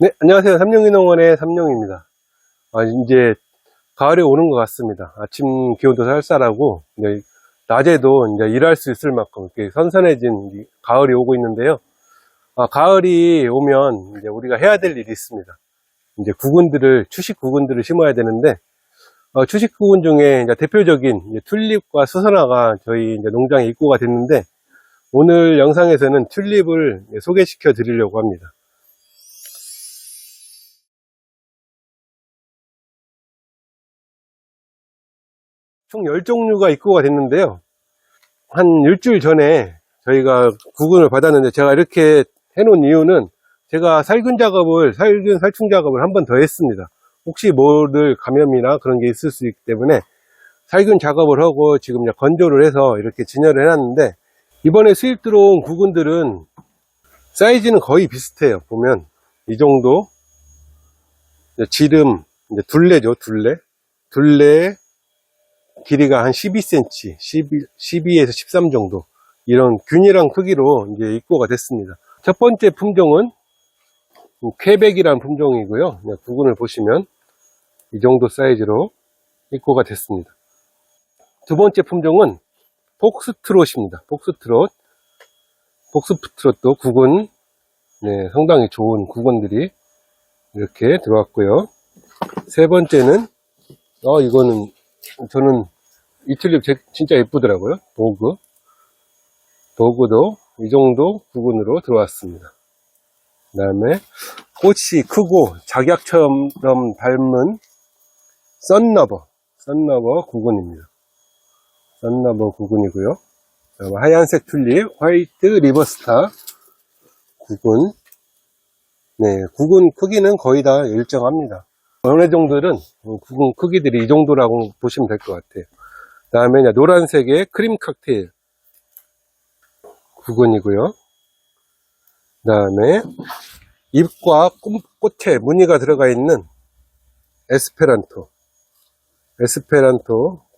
네, 안녕하세요. 삼룡인농원의 삼룡입니다. 이제 가을이 오는 것 같습니다. 아침 기온도 쌀쌀하고, 이제 낮에도 이제 일할 수 있을 만큼 이렇게 선선해진 가을이 오고 있는데요. 가을이 오면 이제 우리가 해야 될 일이 있습니다. 이제 추식 구근들을 심어야 되는데, 추식 구근 중에 이제 대표적인 이제 튤립과 수선화가 저희 이제 농장에 입고가 됐는데, 오늘 영상에서는 튤립을 소개시켜 드리려고 합니다. 총 10종류가 입고가 됐는데요. 한 일주일 전에 저희가 구근을 받았는데, 제가 이렇게 해놓은 이유는 제가 살균 살충 작업을 한 번 더 했습니다. 혹시 모를 감염이나 그런 게 있을 수 있기 때문에 살균 작업을 하고 지금 건조를 해서 이렇게 진열을 해놨는데, 이번에 수입 들어온 구근들은 사이즈는 거의 비슷해요. 보면 이 정도, 지름 둘레죠. 둘레 길이가 한 12cm, 12에서 13 정도, 이런 균일한 크기로 이제 입고가 됐습니다. 첫 번째 품종은 퀘벡이라는 품종이고요. 구근을 보시면 이 정도 사이즈로 입고가 됐습니다. 두 번째 품종은 폭스트롯입니다. 폭스트롯도 구근, 상당히 좋은 구근들이 이렇게 들어왔고요. 세 번째는 이거는 저는 이 튤립 진짜 예쁘더라고요. 도그도 이 정도 구근으로 들어왔습니다. 그 다음에 꽃이 크고 작약처럼 닮은 썬러버 구근입니다. 썬러버 구근이고요. 하얀색 튤립 화이트 리버스타 구근. 구근 크기는 거의 다 일정합니다. 어느 정도는 구근 크기들이 이 정도라고 보시면 될 것 같아요. 그 다음에 노란색의 크림 칵테일 구근이고요. 그 다음에 잎과 꽃에 무늬가 들어가 있는 에스페란토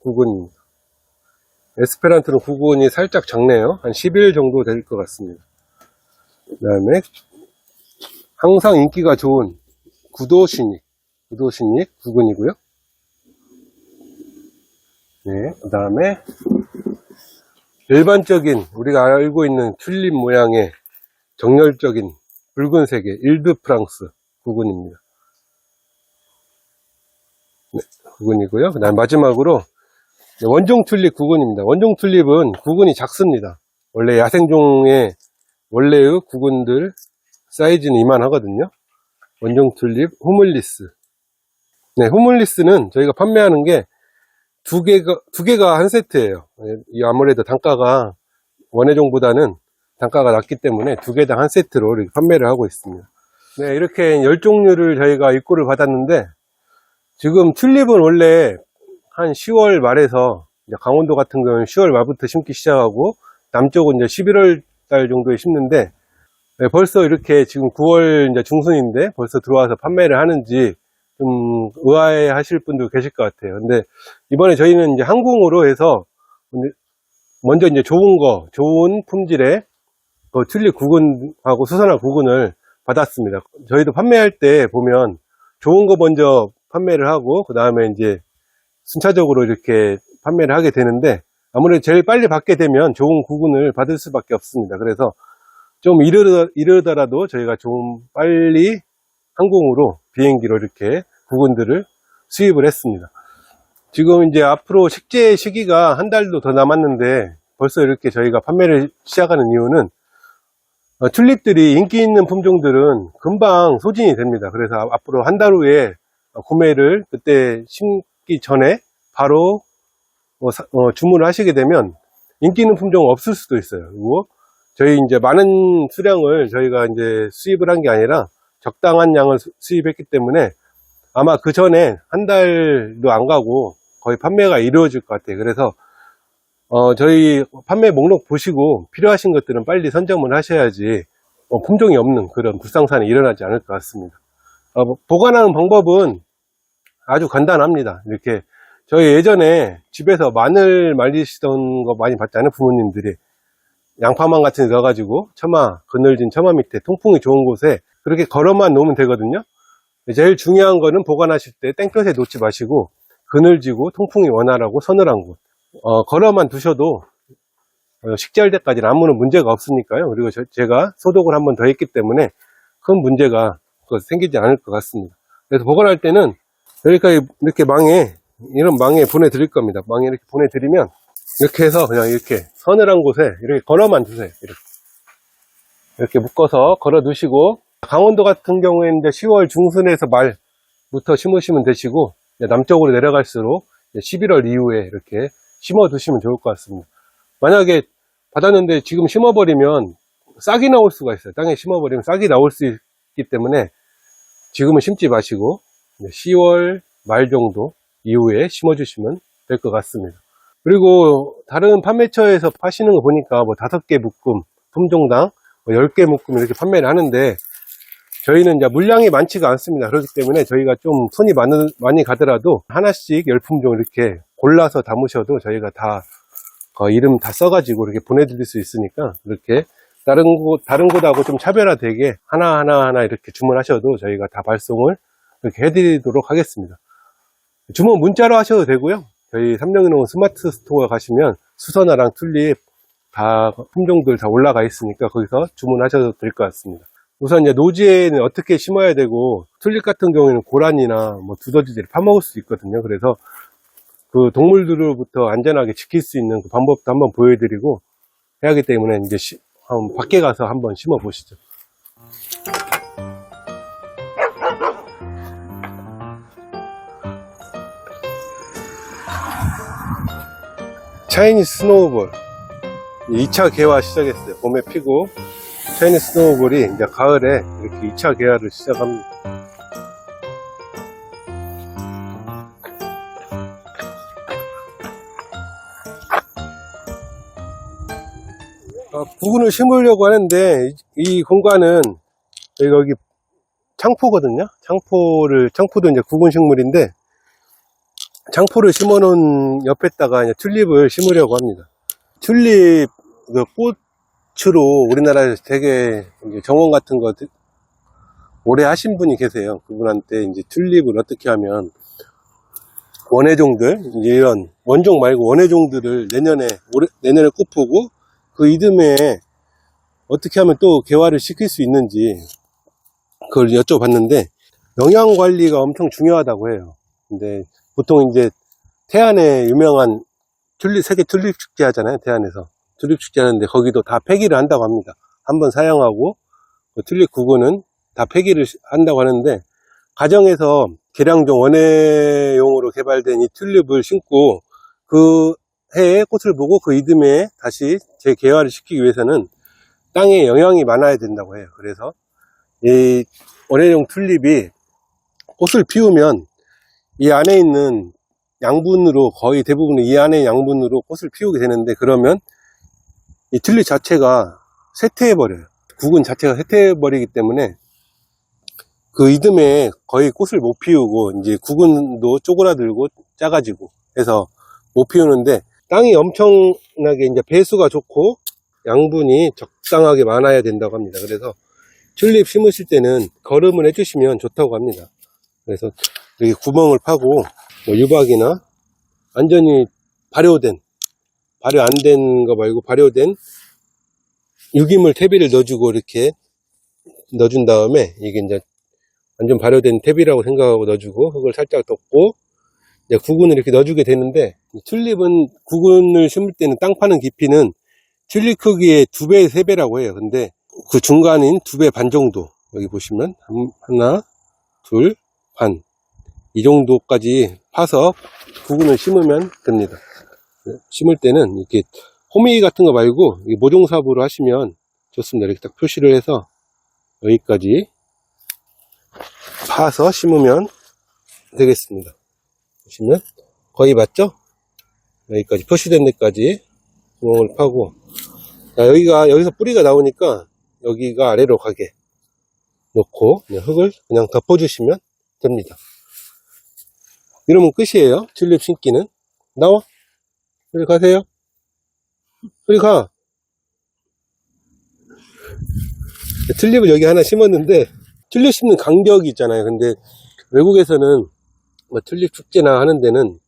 구근입니다. 에스페란토는 구근이 살짝 작네요. 한 10일 정도 될 것 같습니다. 그 다음에 항상 인기가 좋은 구도시닉 구근이고요. 그 다음에 일반적인 우리가 알고 있는 튤립 모양의 정열적인 붉은색의 일드 프랑스 구근입니다. 구근이고요. 그 다음 마지막으로 원종 튤립 구근입니다. 원종 튤립은 구근이 작습니다. 원래 야생종의 원래의 구근들 사이즈는 이만하거든요. 원종 튤립 후물리스. 후물리스는 저희가 판매하는 게 두 개가 한 세트예요. 아무래도 단가가 원예종보다는 단가가 낮기 때문에 두 개당 한 세트로 이렇게 판매를 하고 있습니다. 이렇게 10종류를 저희가 입고를 받았는데, 지금 튤립은 원래 한 10월 말에서, 강원도 같은 경우는 10월 말부터 심기 시작하고, 남쪽은 이제 11월 달 정도에 심는데, 벌써 이렇게 지금 9월 중순인데 벌써 들어와서 판매를 하는지 좀 의아해 하실 분도 계실 것 같아요. 근데 이번에 저희는 이제 항공으로 해서 먼저 이제 좋은 품질의 튤립 구근하고 수선화 구근을 받았습니다. 저희도 판매할 때 보면 좋은 거 먼저 판매를 하고, 그 다음에 이제 순차적으로 이렇게 판매를 하게 되는데, 아무래도 제일 빨리 받게 되면 좋은 구근을 받을 수밖에 없습니다. 그래서 좀 이르더라도 저희가 좀 빨리 항공으로 비행기로 이렇게 구근들을 수입을 했습니다. 지금 이제 앞으로 식재 시기가 한 달도 더 남았는데 벌써 이렇게 저희가 판매를 시작하는 이유는 튤립들이 인기 있는 품종들은 금방 소진이 됩니다. 그래서 앞으로 한 달 후에 구매를 그때 심기 전에 바로 주문을 하시게 되면 인기 있는 품종은 없을 수도 있어요. 그리고 저희 이제 많은 수량을 저희가 이제 수입을 한 게 아니라 적당한 양을 수입했기 때문에 아마 그 전에 한 달도 안 가고 거의 판매가 이루어질 것 같아요. 그래서 저희 판매 목록 보시고 필요하신 것들은 빨리 선점을 하셔야지 품종이 없는 그런 불상사는 일어나지 않을 것 같습니다. 보관하는 방법은 아주 간단합니다. 이렇게 저희 예전에 집에서 마늘 말리시던 거 많이 봤잖아요. 부모님들이 양파망 같은 데 넣어가지고 그늘진 처마 밑에 통풍이 좋은 곳에 그렇게 걸어만 놓으면 되거든요. 제일 중요한 거는 보관하실 때 땡볕에 놓지 마시고 그늘지고 통풍이 원활하고 서늘한 곳 걸어만 두셔도 식재할 때까지는 아무런 문제가 없으니까요. 그리고 제가 소독을 한 번 더 했기 때문에 큰 문제가 생기지 않을 것 같습니다. 그래서 보관할 때는 여기까지 이렇게 이런 망에 보내드릴 겁니다. 망에 이렇게 보내드리면 이렇게 해서 그냥 이렇게 서늘한 곳에 이렇게 걸어만 두세요. 이렇게 묶어서 걸어 두시고, 강원도 같은 경우에는 이제 10월 중순에서 말부터 심으시면 되시고, 남쪽으로 내려갈수록 11월 이후에 이렇게 심어 두시면 좋을 것 같습니다. 만약에 받았는데 지금 심어버리면 싹이 나올 수가 있어요. 땅에 심어버리면 싹이 나올 수 있기 때문에 지금은 심지 마시고 10월 말 정도 이후에 심어주시면 될 것 같습니다. 그리고 다른 판매처에서 파시는 거 보니까 뭐 5개 묶음, 품종당 10개 묶음 이렇게 판매를 하는데, 저희는 이제 물량이 많지가 않습니다. 그렇기 때문에 저희가 좀 손이 많이 가더라도 하나씩 10품종 이렇게 골라서 담으셔도 저희가 다 이름 다 써가지고 이렇게 보내드릴 수 있으니까, 이렇게 다른 곳하고 좀 차별화되게 하나 이렇게 주문하셔도 저희가 다 발송을 이렇게 해드리도록 하겠습니다. 주문 문자로 하셔도 되고요. 저희 삼령이농원 스마트 스토어 가시면 수선화랑 튤립 다 품종들 다 올라가 있으니까 거기서 주문하셔도 될 것 같습니다. 우선 이제 노지에는 어떻게 심어야 되고, 튤립 같은 경우에는 고라니나 뭐 두더지들이 파먹을 수 있거든요. 그래서 그 동물들로부터 안전하게 지킬 수 있는 그 방법도 한번 보여드리고 해야 하기 때문에 이제 밖에 가서 한번 심어 보시죠. 차이니스 스노우볼 2차 개화 시작했어요. 봄에 피고 차이니스 스노우볼이 이제 가을에 이렇게 2차 개화를 시작합니다. 구근을 심으려고 하는데, 이 공간은 여기 창포거든요. 창포도 이제 구근 식물인데, 창포를 심어 놓은 옆에다가 이제 튤립을 심으려고 합니다. 튤립 그 꽃으로 우리나라에서 되게 이제 정원 같은 거 오래 하신 분이 계세요. 그분한테 이제 튤립을 어떻게 하면 원예종들, 이제 이런 원종 말고 원예종들을 내년에 꽃 보고 그 이듬해 어떻게 하면 또 개화를 시킬 수 있는지 그걸 여쭤봤는데, 영양 관리가 엄청 중요하다고 해요. 근데 보통 이제 태안에 유명한 세계 튤립 축제 하잖아요. 태안에서 튤립 축제 하는데 거기도 다 폐기를 한다고 합니다. 한번 사용하고 튤립 구근은 다 폐기를 한다고 하는데, 가정에서 계량종 원예용으로 개발된 이 튤립을 심고 그 해에 꽃을 보고 그 이듬해 다시 재개화를 시키기 위해서는 땅에 영양이 많아야 된다고 해요. 그래서 이 원예용 튤립이 꽃을 피우면 이 안에 있는 양분으로, 거의 대부분 이 안에 양분으로 꽃을 피우게 되는데, 그러면 이 튤립 자체가 쇠퇴해버려요. 구근 자체가 쇠퇴해버리기 때문에 그 이듬해 거의 꽃을 못 피우고, 이제 구근도 쪼그라들고 작아지고 해서 못 피우는데, 땅이 엄청나게 이제 배수가 좋고 양분이 적당하게 많아야 된다고 합니다. 그래서 튤립 심으실 때는 거름을 해주시면 좋다고 합니다. 그래서 여기 구멍을 파고 뭐 유박이나 완전히 발효 안 된 거 말고 발효된 유기물 퇴비를 넣어주고 이렇게 넣어준 다음에, 이게 이제 완전 발효된 퇴비라고 생각하고 넣어주고 흙을 살짝 덮고 이제 구근을 이렇게 넣어주게 되는데, 튤립은 구근을 심을 때는 땅 파는 깊이는 튤립 크기의 2배, 3배라고 해요. 근데 그 중간인 2배 반 정도, 여기 보시면 하나, 둘, 반, 이 정도까지 파서 구근을 심으면 됩니다. 심을 때는 이렇게 호미 같은 거 말고 모종삽으로 하시면 좋습니다. 이렇게 딱 표시를 해서 여기까지 파서 심으면 되겠습니다. 보시면 거의 맞죠? 여기까지 표시된 데까지 구멍을 파고, 여기서 뿌리가 나오니까 여기가 아래로 가게 놓고 흙을 그냥 덮어주시면 됩니다. 이러면 끝이에요. 튤립 심기는. 나와. 여기 가세요. 여기 가. 튤립을 여기 하나 심었는데 튤립 심는 간격이 있잖아요. 근데 외국에서는 뭐 튤립 축제나 하는 데는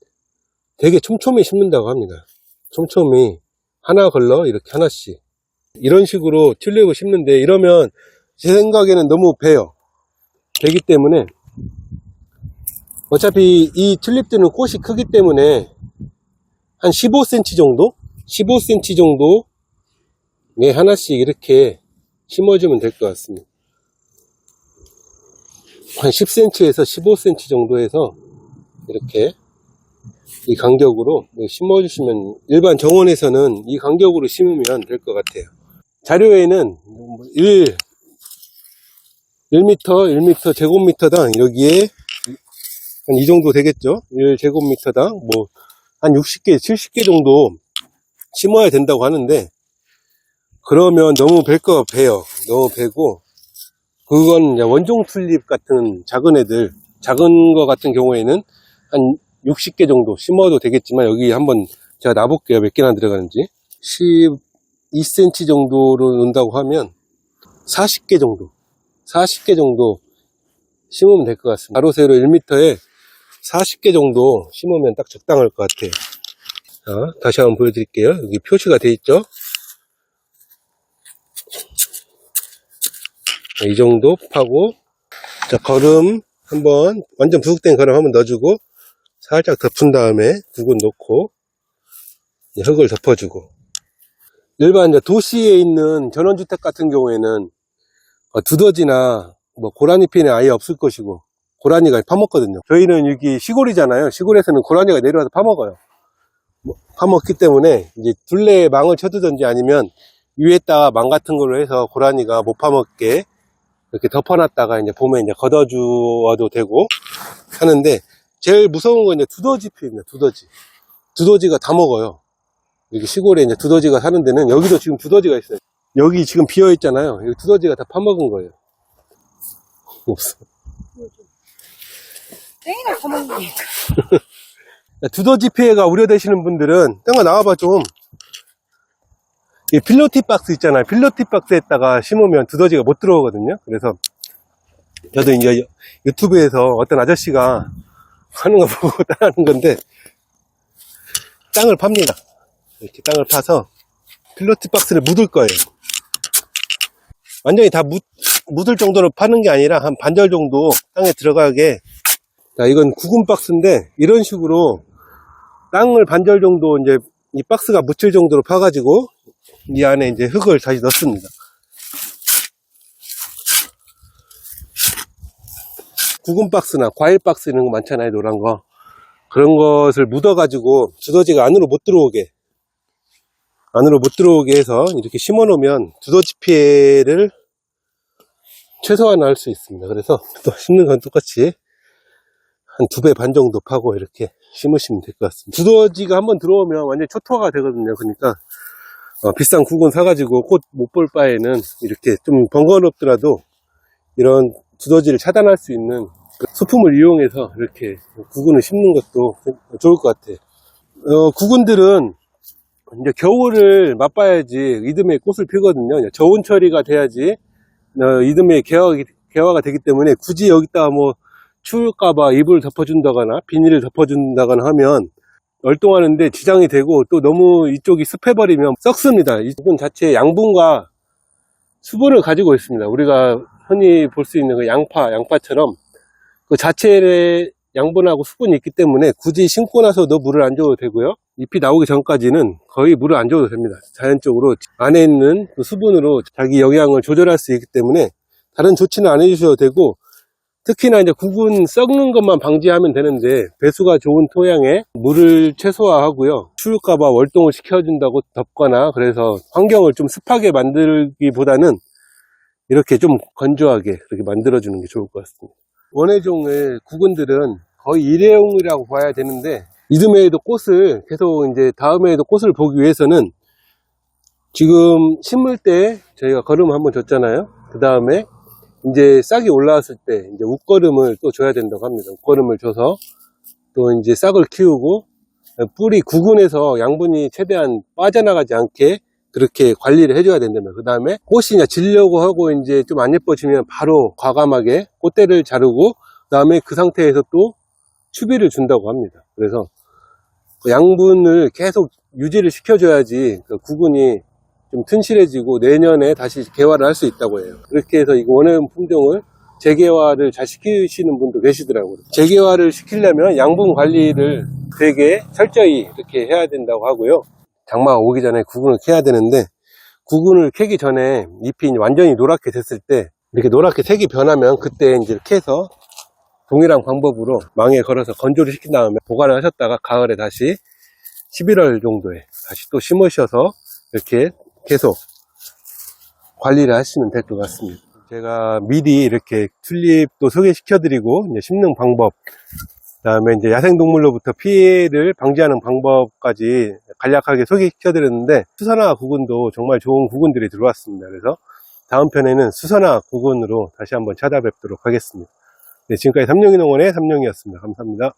되게 촘촘히 심는다고 합니다. 촘촘히 하나 걸러 이렇게 하나씩 이런 식으로 튤립을 심는데, 이러면 제 생각에는 너무 배요. 배기 때문에 어차피 이 튤립들은 꽃이 크기 때문에 한 15cm 정도? 15cm 정도에 하나씩 이렇게 심어주면 될 것 같습니다. 한 10cm에서 15cm 정도 해서 이렇게 이 간격으로 심어주시면, 일반 정원에서는 이 간격으로 심으면 될 것 같아요. 자료에는 1m, 1m 제곱미터당 여기에 한 이 정도 되겠죠? 1제곱미터당 뭐 한 60개, 70개 정도 심어야 된다고 하는데, 그러면 너무 배요. 너무 배고, 그건 원종 튤립 같은 작은 애들, 작은 거 같은 경우에는 한 60개 정도 심어도 되겠지만, 여기 한번 제가 놔볼게요. 몇 개나 들어가는지. 12cm 정도로 놓는다고 하면 40개 정도 심으면 될 것 같습니다. 가로 세로 1m에 40개 정도 심으면 딱 적당할 것 같아요. 자, 다시 한번 보여드릴게요. 여기 표시가 되어 있죠? 이 정도 파고, 자, 거름 한번, 완전 부숙된 거름 한번 넣어주고, 살짝 덮은 다음에 구근 놓고, 흙을 덮어주고. 일반 이제 도시에 있는 전원주택 같은 경우에는 두더지나 뭐 고라니피는 아예 없을 것이고, 고라니가 파먹거든요. 저희는 여기 시골이잖아요. 시골에서는 고라니가 내려와서 파먹어요. 파먹기 때문에 이제 둘레에 망을 쳐두든지 아니면 위에다가 망 같은 걸로 해서 고라니가 못 파먹게 이렇게 덮어놨다가 이제 봄에 이제 걷어주어도 되고 하는데, 제일 무서운 건 이제 두더지 피입니다. 두더지가 다 먹어요. 여기 시골에 이제 두더지가 사는 데는, 여기도 지금 두더지가 있어요. 여기 지금 비어 있잖아요. 여기 두더지가 다 파먹은 거예요. 없어. 땡이나 파먹으니까. 두더지 피해가 우려되시는 분들은, 땡아 나와봐 좀. 이 필로티 박스 있잖아요. 필로티 박스에다가 심으면 두더지가 못 들어오거든요. 그래서 저도 이제 유튜브에서 어떤 아저씨가 하는 거 보고 따라하는 건데, 땅을 팝니다. 이렇게 땅을 파서 필로티 박스를 묻을 거예요. 완전히 다 묻을 정도로 파는 게 아니라 한 반절 정도 땅에 들어가게. 자, 이건 구근 박스인데, 이런 식으로 땅을 반절 정도 이제 이 박스가 묻힐 정도로 파가지고 이 안에 이제 흙을 다시 넣습니다. 구근 박스나 과일 박스 이런 거 많잖아요. 노란 거. 그런 것을 묻어가지고 두더지가 안으로 못 들어오게 해서 이렇게 심어 놓으면 두더지 피해를 최소화할 수 있습니다. 그래서 또 심는 건 똑같이 한 2배 반 정도 파고 이렇게 심으시면 될 것 같습니다. 두더지가 한번 들어오면 완전 초토화가 되거든요. 그러니까 비싼 구근 사가지고 꽃 못 볼 바에는 이렇게 좀 번거롭더라도 이런 두더지를 차단할 수 있는 소품을 이용해서 이렇게 구근을 심는 것도 좋을 것 같아요. 구근들은 이제 겨울을 맛봐야지 이듬해 꽃을 피거든요. 저온 처리가 돼야지 이듬해 개화가 되기 때문에, 굳이 여기다가 뭐 추울까봐 이불을 덮어준다거나 비닐을 덮어준다거나 하면 얼동하는데 지장이 되고, 또 너무 이쪽이 습해버리면 썩습니다. 이 부분 자체의 양분과 수분을 가지고 있습니다. 우리가 흔히 볼 수 있는 그 양파처럼 그 자체의 양분하고 수분이 있기 때문에 굳이 심고 나서도 물을 안 줘도 되고요. 잎이 나오기 전까지는 거의 물을 안 줘도 됩니다. 자연적으로 안에 있는 그 수분으로 자기 영양을 조절할 수 있기 때문에 다른 조치는 안 해주셔도 되고, 특히나 이제 구근 썩는 것만 방지하면 되는데, 배수가 좋은 토양에 물을 최소화하고요. 추울까봐 월동을 시켜준다고 덮거나, 그래서 환경을 좀 습하게 만들기보다는 이렇게 좀 건조하게 그렇게 만들어주는 게 좋을 것 같습니다. 원예종의 구근들은 거의 일회용이라고 봐야 되는데, 이듬해에도 꽃을 계속 이제 다음해에도 꽃을 보기 위해서는 지금 심을 때 저희가 거름 한번 줬잖아요. 그 다음에 이제 싹이 올라왔을 때 이제 웃거름을 또 줘야 된다고 합니다. 웃거름을 줘서 또 이제 싹을 키우고, 뿌리 구근에서 양분이 최대한 빠져나가지 않게 그렇게 관리를 해줘야 된다면, 그 다음에 꽃이 이제 질려고 하고 이제 좀 안 예뻐지면 바로 과감하게 꽃대를 자르고, 그 다음에 그 상태에서 또 추비를 준다고 합니다. 그래서 그 양분을 계속 유지를 시켜줘야지 그 구근이 좀 튼실해지고 내년에 다시 개화를 할 수 있다고 해요. 그렇게 해서 이 원형 품종을 재개화를 잘 시키시는 분도 계시더라고요. 재개화를 시키려면 양분 관리를 되게 철저히 이렇게 해야 된다고 하고요. 장마가 오기 전에 구근을 캐야 되는데, 구근을 캐기 전에 잎이 완전히 노랗게 됐을 때, 이렇게 노랗게 색이 변하면 그때 이제 캐서 동일한 방법으로 망에 걸어서 건조를 시킨 다음에 보관을 하셨다가 가을에 다시 11월 정도에 다시 또 심으셔서 이렇게 계속 관리를 하시면 될 것 같습니다. 제가 미리 이렇게 튤립도 소개시켜드리고, 이제 심는 방법, 그 다음에 이제 야생동물로부터 피해를 방지하는 방법까지 간략하게 소개시켜드렸는데, 수선화 구근도 정말 좋은 구근들이 들어왔습니다. 그래서 다음 편에는 수선화 구근으로 다시 한번 찾아뵙도록 하겠습니다. 네, 지금까지 삼룡이농원의 삼룡이었습니다. 감사합니다.